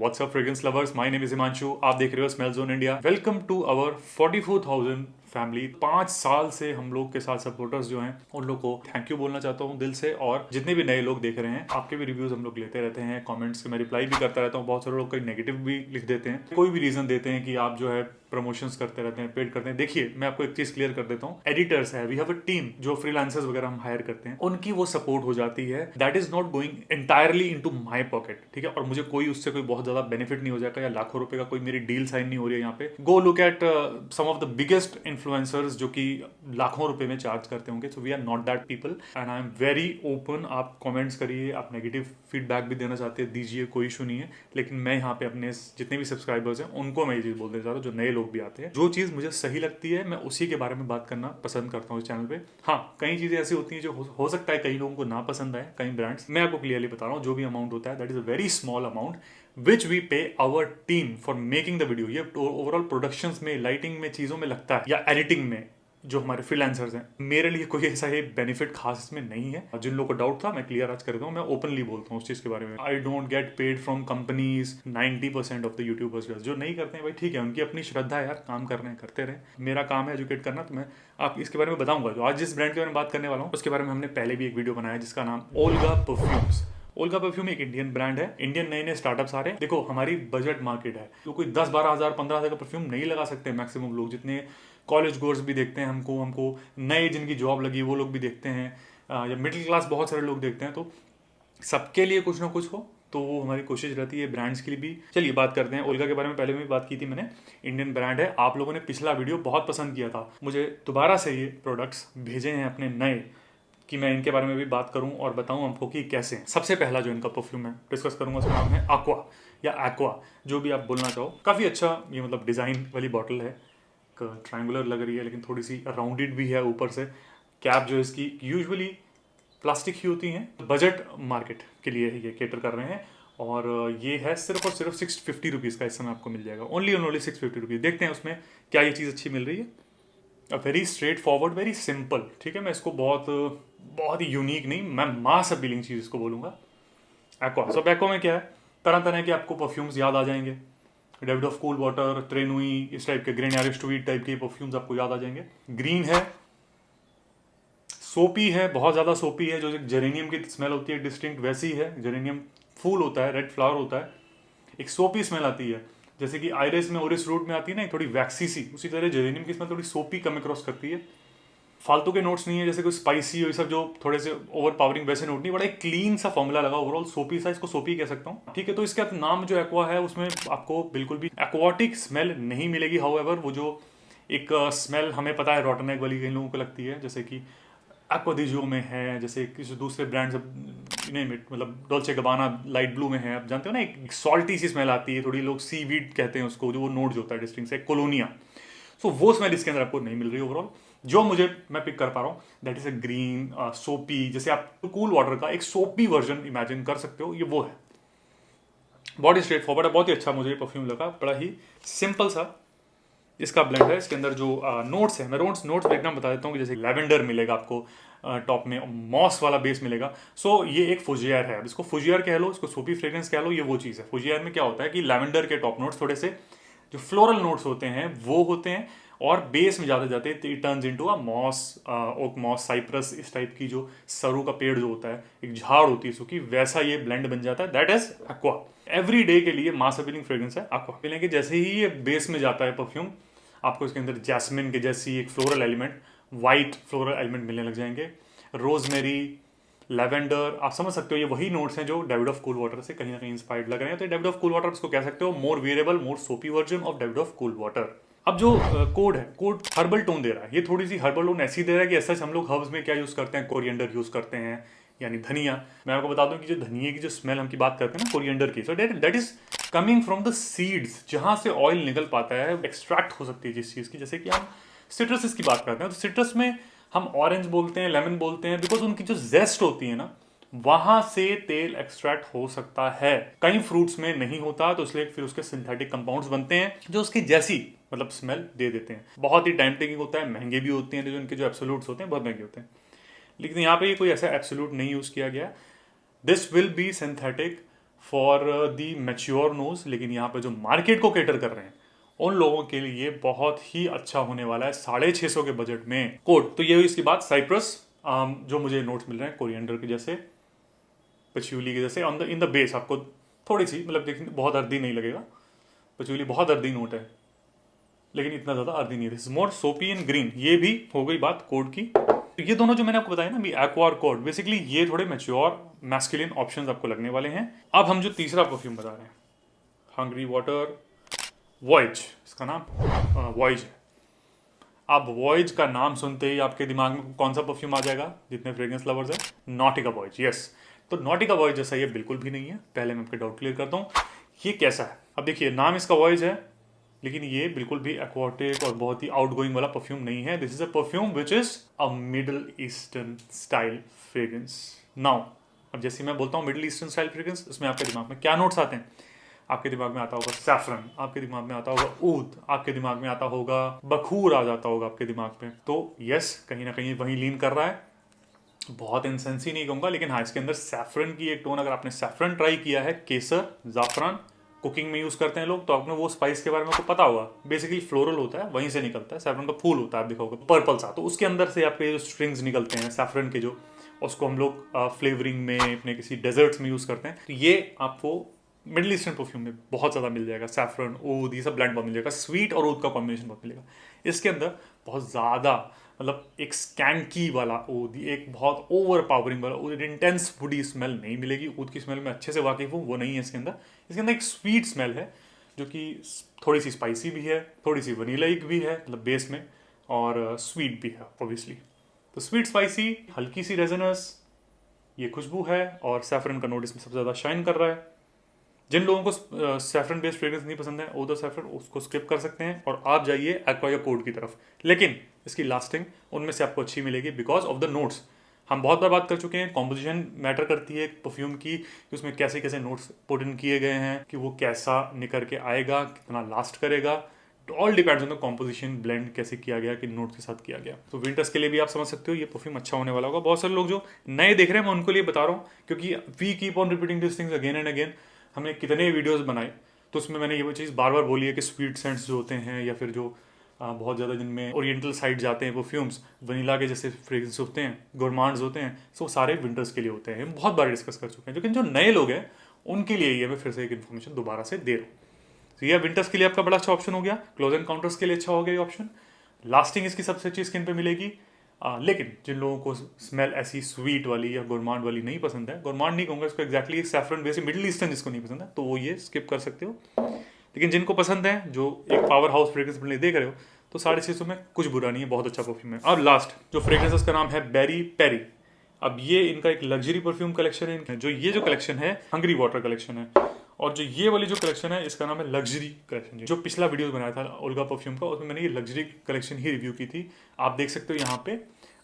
WhatsApp fragrance lovers, my name is Himanshu. आप देख रहे हो smell zone India. Welcome to our 44,000 family. 5 साल से हम लोग के साथ सपोर्टर्स जो हैं उन लोग को थैंक यू बोलना चाहता हूँ दिल से। और जितने भी नए लोग देख रहे हैं, आपके भी रिव्यूज हम लोग लेते रहते हैं, कमेंट्स के मैं रिप्लाई भी करता रहता हूँ। बहुत सारे लोग कई नेगेटिव भी लिख देते हैं, कोई भी रीजन देते हैं कि आप जो है प्रमोशंस करते रहते हैं, पेड करते हैं। देखिए, मैं आपको एक चीज क्लियर कर देता हूँ। एडिटर्स है, वी हैव अ टीम, जो फ्रीलांसर्स वगैरह हम हायर करते हैं, उनकी वो सपोर्ट हो जाती है। That is not going entirely into my pocket, ठीक है। और मुझे कोई उससे कोई बहुत ज्यादा बेनिफिट नहीं हो जाएगा, या लाखों रुपए का कोई मेरी डील साइन नहीं हो रही है यहाँ पे। Go look at some of the biggest influencers जो कि लाखों रुपए में चार्ज करते होंगे। So we are not that people and I am very open. आप कमेंट्स करिए, आप नेगेटिव फीडबैक भी देना चाहते हैं दीजिए, कोई इशू नहीं है। लेकिन मैं यहाँ पे अपने जितने भी सब्सक्राइबर्स हैं उनको मैं ये चीज बोलते जा रहा हूँ, जो नए लोग भी आते हैं, जो चीज मुझे सही लगती है मैं उसी के बारे में बात करना पसंद करता हूँ इस चैनल पे। हाँ, कई चीजें ऐसी होती हैं जो हो सकता है कई लोगों को ना पसंद आए, कई ब्रांड्स। मैं आपको क्लियरली बता रहा हूँ, जो भी अमाउंट होता है that is a very small amount which we pay our team for making the video. ये ओवरऑल प्रोडक्शन में, लाइटिंग में, चीजों में लगता है, या एडिटिंग में जो हमारे फ्रीलांसर्स हैं। मेरे लिए कोई ऐसा ही बेनिफिट खास इसमें नहीं है। जिन लोगों को डाउट था, मैं क्लियर आज कर दूं, मैं ओपनली बोलता हूँ उस चीज के बारे में। I don't get paid from companies. 90% of the YouTubers जो नहीं करते हैं भाई, ठीक है, उनकी अपनी श्रद्धा है यार, काम कर रहे हैं, करते रहे। मेरा काम है एजुकेट करना, तो मैं आप इसके बारे में बताऊंगा। जो आज जिस ब्रांड के बारे में बात करने वाला हूँ उसके बारे में हमने पहले भी एक वीडियो बनाया जिसका नाम ओल्गा परफ्यूम्स। ओल्गा परफ्यूम एक इंडियन ब्रांड है। इंडियन नए नए स्टार्टअप्स आ रहे हैं। देखो, हमारी बजट मार्केट है, तो कोई 10-12 हज़ार 15 हज़ार का परफ्यूम नहीं लगा सकते मैक्सिमम लोग। जितने कॉलेज गोर्स भी देखते हैं हमको नए जिनकी जॉब लगी वो लोग भी देखते हैं, या मिडिल क्लास बहुत सारे लोग देखते हैं। तो सबके लिए कुछ ना कुछ हो, तो वो हमारी कोशिश रहती है। ब्रांड्स के लिए भी। चलिए बात करते हैं ओल्गा के बारे में। पहले भी बात की थी मैंने, इंडियन ब्रांड है। आप लोगों ने पिछला वीडियो बहुत पसंद किया था, मुझे दोबारा से ये प्रोडक्ट्स भेजे हैं अपने नए, कि मैं इनके बारे में भी बात करूं और बताऊं आपको कि कैसे हैं। सबसे पहला जो इनका परफ्यूम है डिस्कस करूंगा, उसका नाम है aqua या एक्वा, जो भी आप बोलना चाहो। काफ़ी अच्छा ये मतलब डिज़ाइन वाली बॉटल है, ट्रायंगुलर लग रही है लेकिन थोड़ी सी राउंडेड भी है ऊपर से। कैप जो इसकी यूजुअली प्लास्टिक ही होती हैं। बजट मार्केट के लिए ये केटर कर रहे हैं। और ये है सिर्फ और सिर्फ 650 रुपीज़ का इस समय आपको मिल जाएगा। Only and only 650 rupees. देखते हैं उसमें क्या ये चीज़ अच्छी मिल रही है। Very straight forward, very simple, ठीक है। मैं इसको बहुत ही यूनिक नहीं, मैं मास अपीलिंग चीज़ इसको बोलूँगा। एक्वा। सब एक्वा में क्या है, तरह तरह के आपको परफ्यूम्स याद आ जाएंगे। डेविड ऑफ कूल वाटर, त्रेनुई, इस टाइप के, ग्रेन एरिस्टोवीट टाइप के परफ्यूम्स आपको याद आ जाएंगे। ग्रीन है, सोपी है, बहुत ज़्यादा सोपी है। जो जेरेनियम की स्मेल होती है डिस्टिंक्ट, वैसी है। जेरेनियम फूल होता है, रेड फ्लावर होता है, एक सोपी स्मेल आती है। जैसे कि आयरिस में, ओरिस रूट में आती है ना थोड़ी वैक्सी सी, उसी तरह जेरेनियम की स्मेल थोड़ी सोपी कम क्रॉस करती है। फालतू के नोट्स नहीं है जैसे कोई स्पाइसी और सब जो थोड़े से ओवर पावरिंग, वैसे नोट नहीं। बड़ा एक क्लीन सा फॉर्मूला लगा ओवरऑल, सोपी सा, इसको सोपी कह सकता हूँ, ठीक है। तो इसका नाम जो एक्वा है उसमें आपको बिल्कुल भी एक्वाटिक स्मेल नहीं मिलेगी। हाउएवर वो जो एक स्मेल हमें पता है रॉटन एग वाली कई लोगों को लगती है, जैसे कि एक्वादिजो में है, जैसे किसी दूसरे ब्रांड्स मतलब डॉल्चे गबाना लाइट ब्लू में है, आप जानते हो ना, एक सॉल्टी सी स्मेल आती है थोड़ी, लोग सी वीड कहते हैं उसको, जो वो नोट जो होता है डिस्टिंग से, कोलोनिया। सो वो स्मेल इसके अंदर आपको नहीं मिल रही ओवरऑल। जो मैं पिक कर पा रहा हूँ दैट इज अ ग्रीन सोपी, जैसे आप कूल वाटर का एक सोपी वर्जन इमेजिन कर सकते हो, ये वो है। बहुत ही स्ट्रेट फॉरवर्ड है, बहुत ही अच्छा मुझे परफ्यूम लगा। बड़ा ही सिंपल सा इसका ब्लेंड है। इसके अंदर जो नोट्स है, मैं नोट्स ब्रेकडाउन बता देता हूँ। कि जैसे लेवेंडर मिलेगा आपको टॉप में, मॉस वाला बेस मिलेगा। सो ये एक फुजियर है, अब इसको फुजियर कह लो, इसको सोपी फ्रेग्रेंस कह लो, ये वो चीज़ है। फुजियर में क्या होता है कि लेवेंडर के टॉप नोट्स थोड़े से जो फ्लोरल नोट्स होते हैं वो होते हैं, और बेस में जाते जाते it turns into a moss, oak moss, cypress, इस टाइप की जो सरू का पेड़ जो होता है, एक झाड़ होती है सूखी, वैसा ये ब्लेंड बन जाता है। That is aqua. Every day के लिए मास अपीलिंग फ्रेग्रेंस है एक्वा। लेकिन जैसे ही ये बेस में जाता है परफ्यूम, आपको इसके अंदर जैस्मिन के जैसी एक floral element, white floral element मिलने लग जाएंगे। रोजमेरी, लेवेंडर, आप समझ सकते हो ये वही नोट्स हैं जो डेविड ऑफ कूल वाटर से कहीं ना कहीं इंस्पायर्ड लग रहे हैं। तो डेविड ऑफ कूल वाटर इसको कह सकते हो मोर वेरिएबल, मोर सोपी version of David of cool water. अब जो कोड है, कोड हर्बल टोन दे रहा है। ये थोड़ी सी हर्बल टोन ऐसी दे रहा है कि ऐसा हम लोग हर्ब्स में क्या यूज करते हैं, कोरिएंडर यूज करते हैं, यानी धनिया। मैं आपको बता दूं कि जो धनिया की जो स्मेल हम की बात करते हैं ना, कोरिएंडर की, so that is coming from the seeds, जहां से ऑयल निकल पाता है, एक्सट्रैक्ट हो सकती है जिस चीज की। जैसे कि हम सिट्रस की बात करते हैं, तो सिट्रस में हम ऑरेंज बोलते हैं, लेमन बोलते हैं, बिकॉज उनकी जो जेस्ट होती है ना, वहां से तेल एक्सट्रैक्ट हो सकता है। कई फ्रूट्स में नहीं होता, तो इसलिए फिर उसके सिंथेटिक कंपाउंड्स बनते हैं जो उसकी जैसी मतलब स्मेल दे देते हैं। बहुत ही टाइम टेकिंग होता है, महंगे भी होते हैं, जो इनके जो एब्सोल्यूट्स होते हैं बहुत महंगे होते हैं। लेकिन यहाँ पे कोई ऐसा एब्सोल्यूट नहीं यूज किया गया। This will be synthetic for the mature nose, लेकिन यहाँ पे जो मार्केट को केटर कर रहे हैं उन लोगों के लिए बहुत ही अच्छा होने वाला है 650 के बजट में कोट। तो ये हुई इसकी बात। साइप्रस जो मुझे नोट्स मिल रहे हैं कोरिएंडर के जैसे, पचूली के जैसे on the in the base आपको थोड़ी सी मतलब देखने बहुत अर्दी नहीं लगेगा। पचूली बहुत अर्दी नोट है लेकिन इतना ज़्यादा अर्दी नहीं है। दिस इज मोर सोपी एंड ग्रीन। ये भी हो गई बात कोड की। तो ये दोनों जो मैंने आपको बताया ना भी एक्वा और कोड, बेसिकली ये थोड़े मैच्योर मैस्कुलिन ऑप्शंस आपको लगने वाले हैं। अब हम जो तीसरा परफ्यूम बता रहे हैं, हंग्री वाटर वॉयज, इसका नाम वॉयज है। अब वॉयज का नाम सुनते ही आपके दिमाग में कौन सा परफ्यूम आ जाएगा जितने फ्रेग्रेंस लवर्स है? नॉटिका वॉयज। यस, तो नॉटिका वॉयज जैसा ये बिल्कुल भी नहीं है। पहले मैं आपके डाउट क्लियर करता हूँ ये कैसा है। अब देखिए नाम इसका वॉयज है लेकिन ये बिल्कुल भी एक्वाटिक और बहुत ही आउटगोइंग वाला परफ्यूम नहीं है। This is a perfume which is a middle eastern style fragrance. Now अब जैसे मैं बोलता हूँ मिडल ईस्टर्न स्टाइल फ्रेग्रेंस, उसमें आपके दिमाग में क्या नोट्स आते हैं? आपके दिमाग में आता होगा सैफरन, आपके दिमाग में आता होगा ऊद, आपके दिमाग में आता होगा बखूर, आ जाता होगा आपके दिमाग में। तो यस, कहीं ना कहीं वहीं लीन कर रहा है। बहुत इंसेंसी नहीं कहूँगा लेकिन हाँ, इसके अंदर सैफरन की एक टोन, अगर आपने सैफरन ट्राई किया है, केसर, जाफरान कुकिंग में यूज़ करते हैं लोग, तो आपने वो स्पाइस के बारे में आपको पता होगा। बेसिकली फ्लोरल होता है, वहीं से निकलता है, सैफरन का फूल होता है, आप देखा होगा पर्पल सा, तो उसके अंदर से आपके जो स्ट्रिंग्स निकलते हैं सैफरन के, जो उसको हम लोग फ्लेवरिंग में अपने किसी डेजर्ट्स में यूज़ करते हैं। तो ये आपको मिडिल ईस्टर्न परफ्यूम में बहुत ज़्यादा मिल जाएगा। सैफरन, ऊद, ये सब ब्लेंड बहुत मिल जाएगा। स्वीट और ऊद का कॉम्बिनेशन बहुत मिलेगा इसके अंदर। बहुत ज़्यादा मतलब एक स्कैंकी वाला ऊद, एक बहुत ओवर पावरिंग वाला ऊद, इंटेंस वुडी स्मेल नहीं मिलेगी। ऊद की स्मेल में अच्छे से वाकिफ हूँ, वो नहीं है इसके अंदर। इसके अंदर एक स्वीट स्मेल है जो कि थोड़ी सी स्पाइसी भी है, थोड़ी सी वनीलाइक भी है मतलब बेस में, और स्वीट भी है ऑब्वियसली। तो स्वीट स्पाइसी, हल्की सी रेजनस ये खुशबू है, और सैफरन का नोट इसमें सबसे ज़्यादा शाइन कर रहा है। जिन लोगों को सैफरन बेस्ड फ्रेग्रेंस नहीं पसंद है, ओदर सैफरन, उसको स्किप कर सकते हैं और आप जाइए एक्वा या कोड की तरफ। लेकिन इसकी लास्टिंग उनमें से आपको अच्छी मिलेगी बिकॉज ऑफ द नोट्स। हम बहुत बार बात कर चुके हैं, कॉम्पोजिशन मैटर करती है परफ्यूम की, कि उसमें कैसे कैसे नोट्स पुट इन किए गए हैं, कि वो कैसा निकल के आएगा, कितना लास्ट करेगा। All depends on the composition, blend कैसे किया गया, कि नोट के साथ किया गया। तो विंटर्स के लिए भी आप समझ सकते हो ये परफ्यूम अच्छा होने वाला होगा। बहुत सारे लोग जो नए देख रहे हैं मैं उनको लिए बता रहा हूँ, क्योंकि we keep on repeating this things again and again. हमने कितने वीडियोस बनाए तो उसमें मैंने ये वो चीज़ बार बार बोली है कि स्वीट सेंट्स जो होते हैं, या फिर जो बहुत ज़्यादा जिनमें ओरिएंटल साइड जाते हैं परफ्यूम्स, वनीला के जैसे फ्रेग्रेंस होते हैं, गोरमांड्स होते हैं, सो सारे विंटर्स के लिए होते हैं। हम बहुत बार डिस्कस कर चुके हैं, लेकिन जो नए लोग हैं उनके लिए ये मैं फिर से एक इन्फॉर्मेशन दोबारा से दे रहा हूँ। तो ये विंटर्स के लिए आपका बड़ा अच्छा ऑप्शन हो गया। क्लोज एनकाउंटर्स के लिए अच्छा हो गया ये ऑप्शन। लास्टिंग इसकी सबसे अच्छी स्किन पे मिलेगी। लेकिन जिन लोगों को स्मेल ऐसी स्वीट वाली या गोरमांड वाली नहीं पसंद है, गोरमांड नहीं कहूँगा इसको एक्जैक्टली, एक सैफरन बेस मिडिल ईस्टर्न जिसको नहीं पसंद है तो वो ये स्किप कर सकते हो। लेकिन जिनको पसंद है, जो एक पावर हाउस फ्रेग्रेंस देख रहे हो, तो 650 में कुछ बुरा नहीं है, बहुत अच्छा परफ्यूम है। अब लास्ट जो फ्रेग्रेंस उसका नाम है बेरी पेरी। अब ये इनका एक लग्जरी परफ्यूम कलेक्शन है। जो ये जो कलेक्शन है हंग्री वाटर कलेक्शन है, और जो ये वाली जो कलेक्शन है इसका नाम है लग्जरी कलेक्शन। जो पिछला वीडियो बनाया था ओल्गा परफ्यूम का, उसमें मैंने ये लग्जरी कलेक्शन ही रिव्यू की थी। आप देख सकते हो यहाँ पे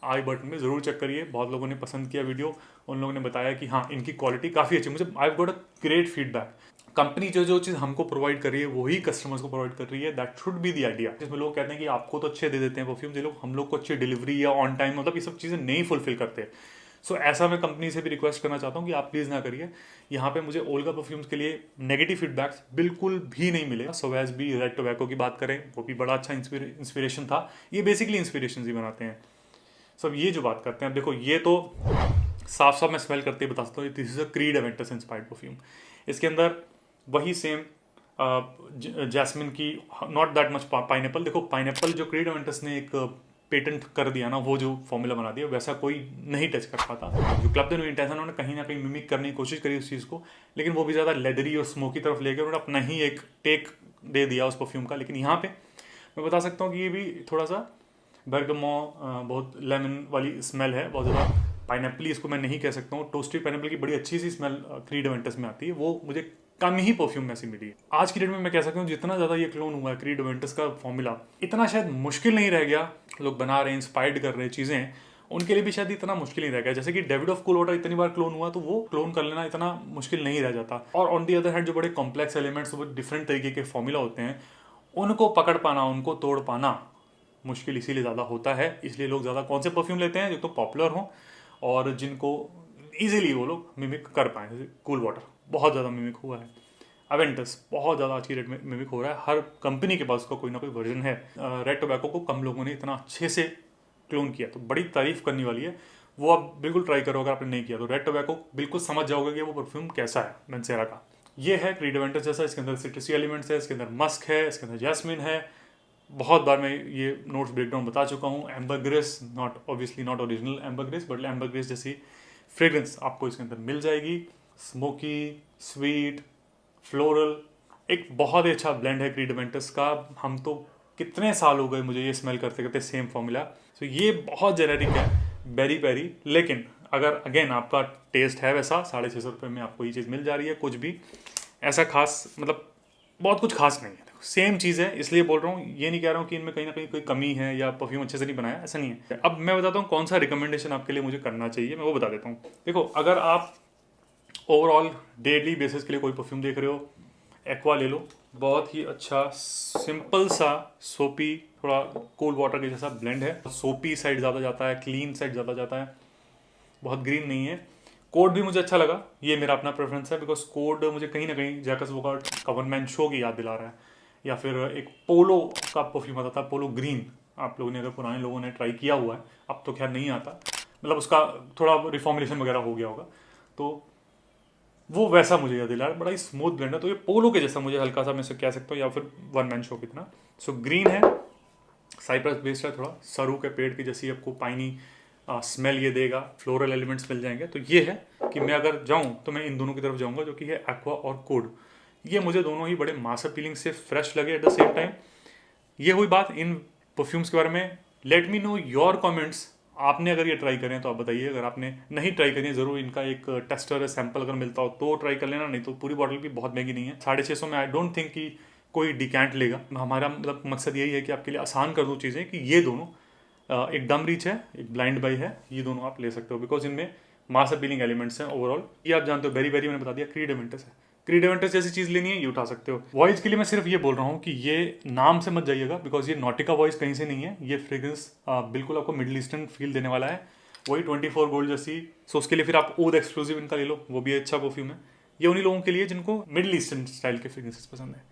आई बटन में, ज़रूर चेक करिए। बहुत लोगों ने पसंद किया वीडियो, उन लोगों ने बताया कि हाँ इनकी क्वालिटी काफ़ी अच्छी। मुझे I got a great feedback. Company जो जो चीज़ हमको प्रोवाइड कर रही है वही कस्टमर्स को प्रोवाइड कर रही है। That should be the idea. जिसमें लोग कहते हैं कि आपको तो अच्छे दे देते हैं परफ्यूम, ये लोग हम लोग को अच्छी डिलीवरी या ऑन टाइम, मतलब ये सब चीज़ें नहीं फुलफिल करते। सो ऐसा मैं कंपनी से भी रिक्वेस्ट करना चाहता हूँ कि आप प्लीज़ ना करिए। यहाँ पे मुझे ओल्गा परफ्यूम्स के लिए नेगेटिव फीडबैक्स बिल्कुल भी नहीं मिले। सोवैज भी, रेड टोबैको की बात करें, वो भी बड़ा अच्छा इंस्पिरेशन था। ये बेसिकली इंस्पिरेशन ही बनाते हैं सब। ये जो बात करते हैं, अब देखो ये तो साफ साफ मैं स्मेल करते ही बता सकता हूँ, this is a creed Aventus inspired perfume. इसके अंदर वही सेम जैस्मिन की, नॉट दैट मच पाइनएप्पल। देखो पाइनएप्पल जो क्रीड एवेंटस ने एक पेटेंट कर दिया ना, वो जो फॉर्मूला बना दिया, वैसा कोई नहीं टच कर पाता। जो क्लब द न्यू इंटेंशन, उन्होंने कहीं ना कहीं मिमिक करने की कोशिश करी उस चीज़ को, लेकिन वो भी ज़्यादा लेदरी और स्मोकी तरफ ले गए, उन्होंने अपना ही एक टेक दे दिया उस परफ्यूम का। लेकिन यहाँ पे मैं बता सकता हूँ कि ये भी थोड़ा सा बर्गमो, बहुत लेमन वाली स्मेल है, बहुत ज़्यादा पाइनएप्पल इसको मैं नहीं कह सकता हूँ। टोस्टेड पाइनएप्पल की बड़ी अच्छी सी स्मेल क्रीड एवेंटस में आती है, वो मुझे कम ही परफ्यूम में ऐसी मिली है। आज की डेट में मैं कह सकता हूँ जितना ज़्यादा ये क्लोन हुआ है क्रीड एवेंटस का फॉर्मूला, इतना शायद मुश्किल नहीं रह गया। लोग बना रहे हैं, इंस्पायर्ड कर रहे हैं चीज़ें, उनके लिए भी शायद इतना मुश्किल नहीं रह गया। जैसे कि डेविड ऑफ कूल वाटर इतनी बार क्लोन हुआ, तो वो क्लोन कर लेना इतना मुश्किल नहीं रह जाता। और ऑन दी अदर हैंड जो बड़े कॉम्प्लेक्स एलिमेंट्स, वो डिफरेंट तरीके के फॉर्मूला होते हैं, उनको पकड़ पाना, उनको तोड़ पाना मुश्किल इसीलिए ज़्यादा होता है। इसलिए लोग ज़्यादा कौन से परफ्यूम लेते हैं जो तो पॉपुलर हों और जिनको इजीली वो लोग मिमिक कर पाएँ, जैसे कूल वाटर। बहुत ज़्यादा मिमिक हुआ है। अवेंटस बहुत ज़्यादा अच्छी रेट में मिमिक हो रहा है, हर कंपनी के पास उसका कोई ना कोई वर्जन है। रेड टोबैको को कम लोगों ने इतना अच्छे से क्लोन किया, तो बड़ी तारीफ करने वाली है। वो आप बिल्कुल ट्राई करो, अगर आपने नहीं किया तो रेड टोबैको बिल्कुल समझ जाओगे कि वो परफ्यूम कैसा है मेंसेरा का। ये है क्रीड अवेंटस जैसा, इसके अंदर सिट्रसी एलिमेंट्स है, इसके अंदर मस्क है, इसके अंदर जैस्मिन है। बहुत बार मैं ये नोट्स ब्रेकडाउन बता चुका हूँ। Ambergris, not obviously not original ambergris, but ambergris जैसी फ्रेग्रेंस आपको इसके अंदर मिल जाएगी। स्मोकी, स्वीट, फ्लोरल, एक बहुत ही अच्छा ब्लेंड है क्रीड अवेंटस का। हम तो कितने साल हो गए मुझे ये स्मेल करते करते सेम फॉर्मूला। तो ये बहुत जेनेरिक है, बेरी पेरी, लेकिन अगर अगेन आपका टेस्ट है वैसा, 650 में आपको ये चीज़ मिल जा रही है। कुछ भी ऐसा खास, मतलब बहुत कुछ खास नहीं है, सेम चीज़ है। इसलिए बोल रहा हूँ, ये नहीं कह रहा हूँ कि इनमें कहीं ना कहीं कोई कमी है या परफ्यूम अच्छे से नहीं बनाया, ऐसा नहीं है। अब मैं बताता हूँ कौन सा रिकमेंडेशन आपके लिए मुझे करना चाहिए, मैं वो बता देता हूँ। देखो, अगर आप ओवरऑल डेली बेसिस के लिए कोई परफ्यूम देख रहे हो, एक्वा ले लो। बहुत ही अच्छा सिंपल सा सोपी, थोड़ा कोल्ड वाटर के जैसा ब्लेंड है। सोपी साइड ज़्यादा जाता है, क्लीन साइड ज़्यादा जाता है, बहुत ग्रीन नहीं है। कोड भी मुझे अच्छा लगा, ये मेरा अपना प्रेफरेंस है, बिकॉज कोड मुझे कहीं ना कहीं जैकस वोगार्ट कवरमैन शो की याद दिला रहा है। या फिर एक पोलो का परफ्यूम आता था, पोलो ग्रीन। आप लोगों ने, अगर पुराने लोगों ने ट्राई किया हुआ है, अब तो खैर नहीं आता, मतलब उसका थोड़ा रिफॉर्मुलेशन वगैरह हो गया होगा, तो वो वैसा मुझे याद दिला रहा है। बड़ा ही स्मूथ ब्लेंड है, तो ये पोलो के जैसा मुझे हल्का सा मैं कह सकता हूँ, या फिर वन मैन शो की तरह। सो ग्रीन है, साइप्रस बेस्ड है, थोड़ा सरू के पेड़ की जैसी आपको पाइनी स्मेल ये देगा, फ्लोरल एलिमेंट्स मिल जाएंगे। तो ये है कि मैं अगर जाऊँ तो मैं इन दोनों की तरफ जाऊँगा, जो कि है एक्वा और कोड। ये मुझे दोनों ही बड़े मास अपीलिंग से फ्रेश लगे एट द सेम टाइम। ये हुई बात इन परफ्यूम्स के बारे में। Let me know your comments, आपने अगर ये ट्राई करें तो आप बताइए। अगर आपने नहीं ट्राई करी है, ज़रूर इनका एक टेस्टर सैंपल अगर मिलता हो तो ट्राई कर लेना, नहीं तो पूरी बॉटल भी बहुत महंगी नहीं है। 650 में आई डोंट थिंक कि कोई डिकैंट लेगा। हमारा मतलब मकसद यही है कि आपके लिए आसान कर दूँ चीज़ें, कि ये दोनों एक डम रीच है, एक ब्लाइंड बाई है, ये दोनों आप ले सकते हो, बिकॉज इनमें मास अपीलिंग एलिमेंट्स हैं ओवरऑल। ये आप जानते हो, बेरी बेरी मैंने बता दिया, क्रीड अवेंटस है। क्रीड अवेंटस जैसी चीज़ लेनी है, ये उठा सकते हो। वॉइस के लिए मैं सिर्फ ये बोल रहा हूँ कि ये नाम से मत जाइएगा, बिकॉज ये नॉटिका वॉइस कहीं से नहीं है। ये फ्रेग्रेंस बिल्कुल आपको मिडिल ईस्टर्न फील देने वाला है, वही 24 गोल्ड जैसी। सो उसके लिए फिर आप ओद एक्सक्लूसिव इनका ले लो, वो भी अच्छा परफ्यूम है। ये उन्हीं लोगों के लिए जिनको मिडिल ईस्टर्न स्टाइल के फ्रेग्रेंसेस पसंद है।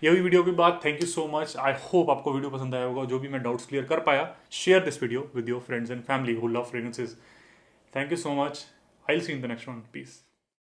ये हुई वीडियो की बात। Thank you so much. I hope आपको वीडियो पसंद आया होगा, जो भी मैं डाउट्स क्लियर कर पाया। Share this video with your friends and family who love fragrances. Thank you so much. I will see in the next one. Piece.